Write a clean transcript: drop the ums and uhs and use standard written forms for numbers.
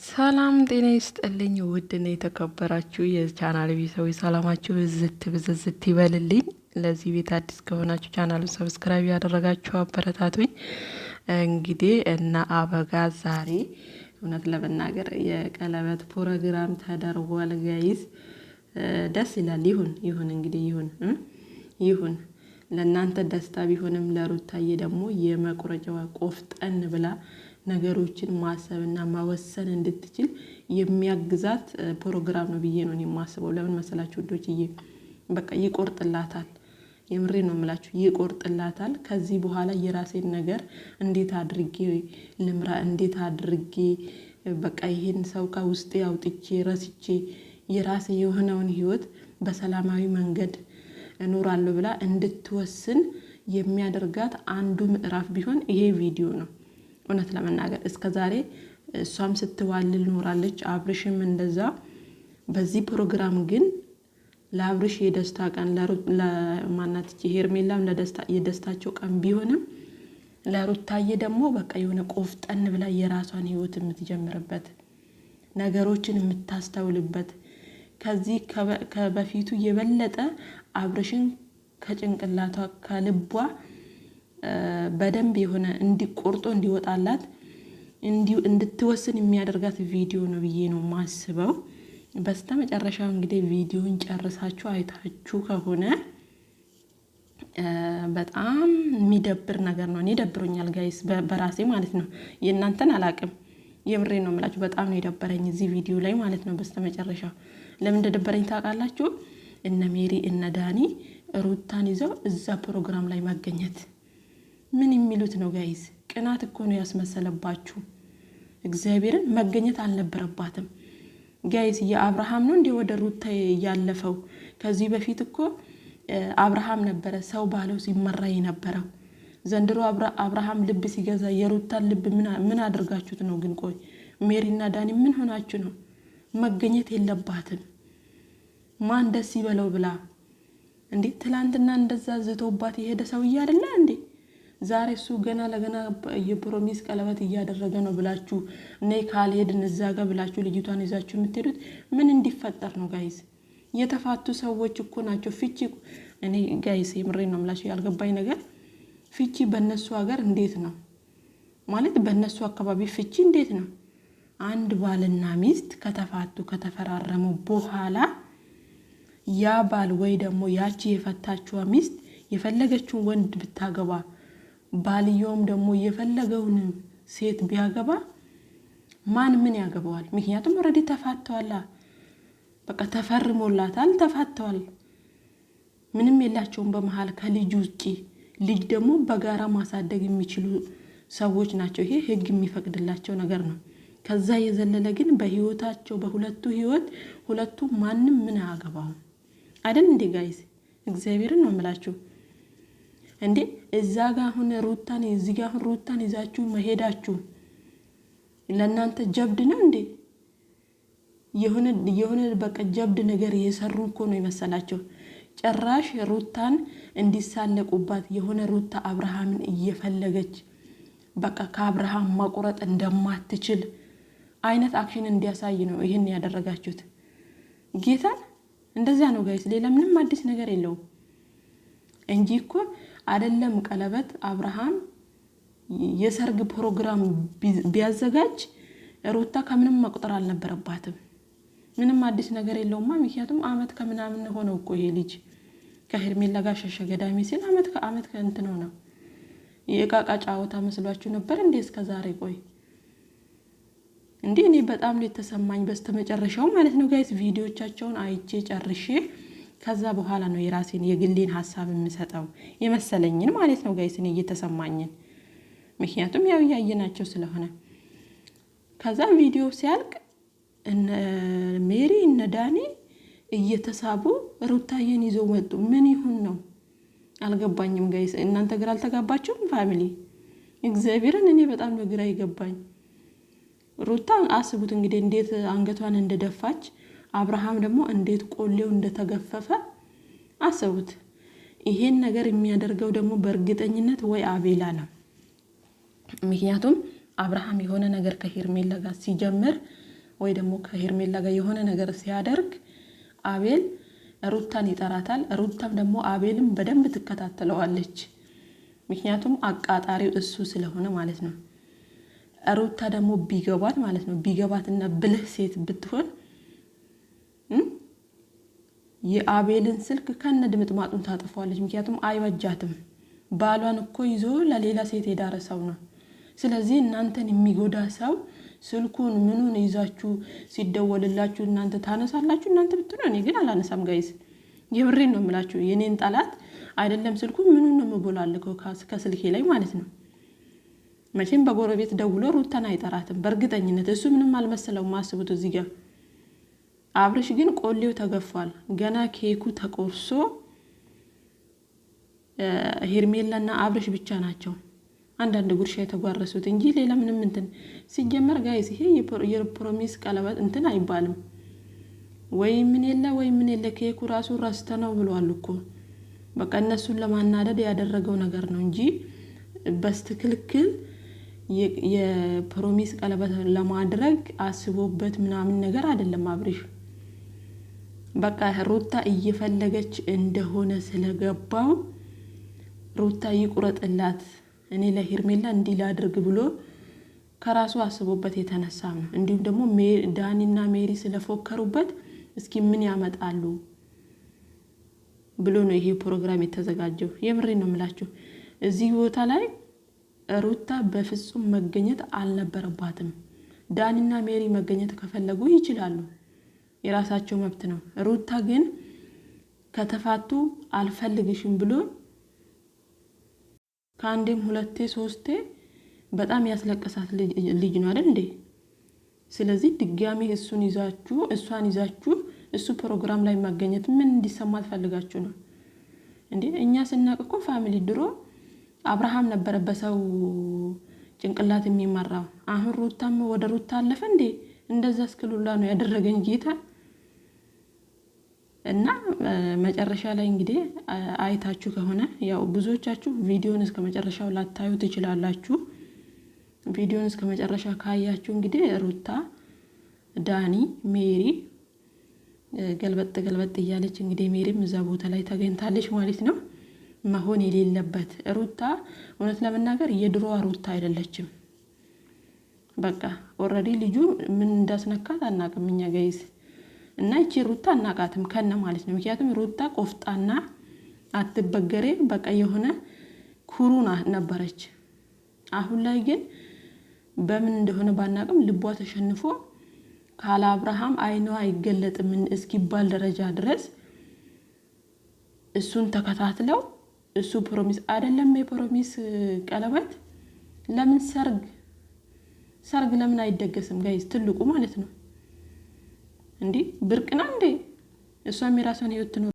ሰላም ጤና ይስጥልኝ። ውድና የተከበራችሁ የቻናል ቤተሰቦች ሰላማችሁ ብዝት ይበልልኝ። ለዚህ ቤት አዲስ ከሆናችሁ ቻናሉን ሰብስክራይብ ያደረጋችሁ አበረታቱኝ። እንግዲህ እና አበጋዝ ዛሬ እውነት ለመናገር የቀለበት ፕሮግራም ተደርጓል ጋይስ። ደስ ይላል። ይሁን እንግዲህ ይሁን ለእናንተ ደስታ ቢሆንም ለሩታዬ ደግሞ የመቁረጫዋ ቆፍጠን ብላ ነገሮችን ማሰብና መወሰን እንድትችል የሚያግዛት ፕሮግራም ነው ብዬ ነው የማስበው። ለምን መሰላችሁ ወዶችዬ? በቃ ይቆርጥላታል። የምሬ ነው የምላችሁ፣ ይቆርጥላታል። ከዚህ በኋላ የራሴን ነገር እንዴት አድርጌ ልምራ፣ እንዴት አድርጌ በቃ ይሄን ሰው ከውስጤ አውጥቼ ረስቼ የራሴ የሆነውን ህይወት በሰላማዊ መንገድ እኖራለሁ ብላ እንድትወስን የሚያደርጋት አንዱ ምዕራፍ ቢሆን ይሄ ቪዲዮ ነው። እውነት ለመናገር እስከ ዛሬ እሷም ስትዋልል ኖራለች፣ አብርሽም እንደዛ። በዚህ ፕሮግራም ግን ለአብርሽ የደስታ ቀን ለማናት ሄርሜላም የደስታቸው ቀን ቢሆንም ለሩታዬ ደግሞ በቃ የሆነ ቆፍጠን ብላ የራሷን ህይወት የምትጀምርበት ነገሮችን የምታስተውልበት ከዚህ ከበፊቱ የበለጠ አብርሽን ከጭንቅላቷ ከልቧ በደንብ የሆነ እንዲቆርጦ እንዲወጣላት እንድትወስን የሚያደርጋት ቪዲዮ ነው ብዬ ነው ማስበው። በስተመጨረሻ እንግዲህ ቪዲዮን ጨርሳችሁ አይታችሁ ከሆነ በጣም የሚደብር ነገር ነው። እኔ ደብሮኛል ጋይስ፣ በራሴ ማለት ነው። የእናንተን አላቅም። የምሬ ነው የምላችሁ። በጣም ነው የደበረኝ እዚህ ቪዲዮ ላይ ማለት ነው። በስተመጨረሻ ለምን እንደደበረኝ ታውቃላችሁ? እነ ሜሪ እነ ዳኒ ሩታን ይዘው እዛ ፕሮግራም ላይ መገኘት ምን የሚሉት ነው ጋይስ? ቅናት እኮ ነው ያስመሰለባችሁ። እግዚአብሔርን መገኘት አልነበረባትም ጋይስ። የአብርሃም ነው እንዴ ወደ ሩታ ያለፈው? ከዚህ በፊት እኮ አብርሃም ነበረ ሰው ባለው ሲመራ የነበረው። ዘንድሮ አብርሃም ልብ ሲገዛ የሩታን ልብ ምን አድርጋችሁት ነው ግን? ቆይ ሜሪና ዳኒ ምን ሆናችሁ ነው? መገኘት የለባትም። ማን ደስ ይበለው ብላ እንዴ? ትላንትና እንደዛ ዝቶባት የሄደ ሰውዬ አይደለ እንዴ? ዛሬ እሱ ገና ለገና የፕሮሚስ ቀለበት እያደረገ ነው ብላችሁ ነይ ካልሄድን እዛ ጋር ብላችሁ ልጅቷን ይዛችሁ የምትሄዱት ምን እንዲፈጠር ነው ጋይስ? የተፋቱ ሰዎች እኮ ናቸው። ፍቺ እኔ ጋይስ የምሬ ነው የምላችሁ ያልገባኝ ነገር ፍቺ በእነሱ ሀገር እንዴት ነው ማለት በእነሱ አካባቢ ፍቺ እንዴት ነው? አንድ ባልና ሚስት ከተፋቱ ከተፈራረሙ በኋላ ያ ባል ወይ ደግሞ ያቺ የፈታችዋ ሚስት የፈለገችውን ወንድ ብታገባ ባልየውም ደግሞ የፈለገውን ሴት ቢያገባ ማን ምን ያገባዋል? ምክንያቱም ኦልሬዲ ተፋተዋል። በቃ ተፈርሞላታል፣ ተፋተዋል። ምንም የላቸውም በመሃል ከልጅ ውጪ። ልጅ ደግሞ በጋራ ማሳደግ የሚችሉ ሰዎች ናቸው። ይሄ ህግ የሚፈቅድላቸው ነገር ነው። ከዛ የዘለለ ግን በህይወታቸው በሁለቱ ህይወት ሁለቱ ማንም ምን ያገባው አይደል እንዴ ጋይስ? እግዚአብሔርን ነው የምላችሁ እንዴ። እዛ ጋር አሁን ሩታን እዚህ ጋር አሁን ሩታን ይዛችሁ መሄዳችሁ ለእናንተ ጀብድ ነው እንዴ? የሆነ በቃ ጀብድ ነገር እየሰሩ እኮ ነው የመሰላቸው። ጭራሽ ሩታን እንዲሳለቁባት የሆነ ሩታ አብርሃምን እየፈለገች በቃ ከአብርሃም ማቁረጥ እንደማትችል አይነት አክሽን እንዲያሳይ ነው ይሄን ያደረጋችሁት። ጌታን እንደዛ ነው ጋይስ። ሌላ ምንም አዲስ ነገር የለውም እንጂ እኮ አይደለም ቀለበት አብርሃም የሰርግ ፕሮግራም ቢያዘጋጅ ሩታ ከምንም መቁጠር አልነበረባትም። ምንም አዲስ ነገር የለውማ። ምክንያቱም አመት ከምናምን ሆነው እኮ ይሄ ልጅ ከሄርሜላ ጋር ሸሸ ገዳሚ ሲል አመት ከእንትን ነው። የቃቃ ጫወታ መስሏችሁ ነበር እንዴ እስከ ዛሬ? ቆይ እንዴ እኔ በጣም ነው የተሰማኝ በስተመጨረሻው ማለት ነው ጋይስ። ቪዲዮቻቸውን አይቼ ጨርሼ ከዛ በኋላ ነው የራሴን የግሌን ሐሳብ የምሰጠው የመሰለኝን ማለት ነው ጋይስ፣ እኔ እየተሰማኝን። ምክንያቱም ያው ያየናቸው ስለሆነ ከዛ ቪዲዮ ሲያልቅ እነ ሜሪ እነ ዳኒ እየተሳቡ ሩታዬን ይዘው መጡ። ምን ይሁን ነው አልገባኝም ጋይስ። እናንተ ግራ አልተጋባችሁም ፋሚሊ? እግዚአብሔርን እኔ በጣም ነው ግራ ይገባኝ። ሩታ አስቡት እንግዲህ እንዴት አንገቷን እንደደፋች፣ አብርሃም ደግሞ እንዴት ቆሌው እንደተገፈፈ አስቡት። ይሄን ነገር የሚያደርገው ደግሞ በእርግጠኝነት ወይ አቤላ ነው። ምክንያቱም አብርሃም የሆነ ነገር ከሄርሜላ ጋር ሲጀምር ወይ ደግሞ ከሄርሜላ ጋር የሆነ ነገር ሲያደርግ አቤል ሩታን ይጠራታል። ሩታም ደግሞ አቤልም በደንብ ትከታተለዋለች። ምክንያቱም አቃጣሪው እሱ ስለሆነ ማለት ነው። ሩታ ደግሞ ቢገባት ማለት ነው ቢገባትና ብልህ ሴት ብትሆን የአቤልን ስልክ ከነ ድምጥማጡን ታጥፈዋለች። ምክንያቱም አይበጃትም። ባሏን እኮ ይዞ ለሌላ ሴት የዳረ ሰው ነው። ስለዚህ እናንተን የሚጎዳ ሰው ስልኩን ምኑን ይዛችሁ ሲደወልላችሁ እናንተ ታነሳላችሁ? እናንተ ብትሉ እኔ ግን አላነሳም ጋይስ። የብሬን ነው የምላችሁ። የኔን ጠላት አይደለም ስልኩን ምኑን ነው የምቦላልከው ከስልኬ ላይ ማለት ነው። መቼም በጎረቤት ደውሎ ሩታን አይጠራትም በእርግጠኝነት። እሱ ምንም አልመሰለውም። ማስቡት እዚህ ጋር አብርሽ ግን ቆሌው ተገፏል። ገና ኬኩ ተቆርሶ ሄርሜላና አብርሽ ብቻ ናቸው አንዳንድ ጉርሻ የተጓረሱት እንጂ ሌላ ምንም እንትን ሲጀመር ጋይስ ይሄ የፕሮሚስ ቀለበት እንትን አይባልም። ወይ ምን የለ ኬኩ ራሱ ረስተ ነው ብሏል እኮ። በቃ እነሱን ለማናደድ ያደረገው ነገር ነው እንጂ በስትክክል የፕሮሚስ ቀለበት ለማድረግ አስቦበት ምናምን ነገር አይደለም አብርሽ። በቃ ሩታ እየፈለገች እንደሆነ ስለገባው ሩታ ይቁረጥላት እኔ ለሄርሜላ እንዲህ ላድርግ ብሎ ከራሱ አስቦበት የተነሳ ነው። እንዲሁም ደግሞ ዳኒና ሜሪ ስለፎከሩበት እስኪ ምን ያመጣሉ ብሎ ነው ይሄ ፕሮግራም የተዘጋጀው። የምሬ ነው የምላችሁ። እዚህ ቦታ ላይ ሩታ በፍጹም መገኘት አልነበረባትም። ዳኒና ሜሪ መገኘት ከፈለጉ ይችላሉ፣ የራሳቸው መብት ነው። ሩታ ግን ከተፋቱ አልፈልግሽም ብሎ ከአንዴም ሁለቴ ሶስቴ በጣም ያስለቀሳት ልጅ ነው አይደል እንዴ? ስለዚህ ድጋሚ እሷን ይዛችሁ እሱ ፕሮግራም ላይ መገኘት ምን እንዲሰማት ፈልጋችሁ ነው እንዴ? እኛ ስናቅ እኮ ፋሚሊ ድሮ አብርሃም ነበረ በሰው ጭንቅላት የሚመራው። አሁን ሩታም ወደ ሩታ አለፈ እንዴ? እንደዛ እስክሉላ ነው ያደረገኝ ጌታ። እና መጨረሻ ላይ እንግዲህ አይታችሁ ከሆነ ያው ብዙዎቻችሁ ቪዲዮን እስከ መጨረሻው ላታዩ ትችላላችሁ። ቪዲዮን እስከ መጨረሻ ካያችሁ እንግዲህ ሩታ፣ ዳኒ፣ ሜሪ ገልበጥ እያለች እንግዲህ ሜሪም እዛ ቦታ ላይ ተገኝታለች ማለት ነው። መሆን የሌለበት ሩታ እውነት ለመናገር የድሮዋ ሩታ አይደለችም። በቃ ኦልሬዲ ልጁ ምን እንዳስነካት አናቅም እኛ ጋይስ። እና እቺ ሩታ አናቃትም ከነ ማለት ነው። ምክንያቱም ሩታ ቆፍጣና አትበገሬ በቃ የሆነ ኩሩና ነበረች። አሁን ላይ ግን በምን እንደሆነ ባናቅም ልቧ ተሸንፎ ካለ አብርሃም አይኗ አይገለጥም እስኪባል ደረጃ ድረስ እሱን ተከታትለው እሱ ፕሮሚስ አይደለም የፕሮሚስ ቀለበት ለምን ሰርግ ለምን አይደገስም ጋይስ? ትልቁ ማለት ነው እንዴ ብርቅ ነው እንዴ? እሷም የራሷን ህይወት ነው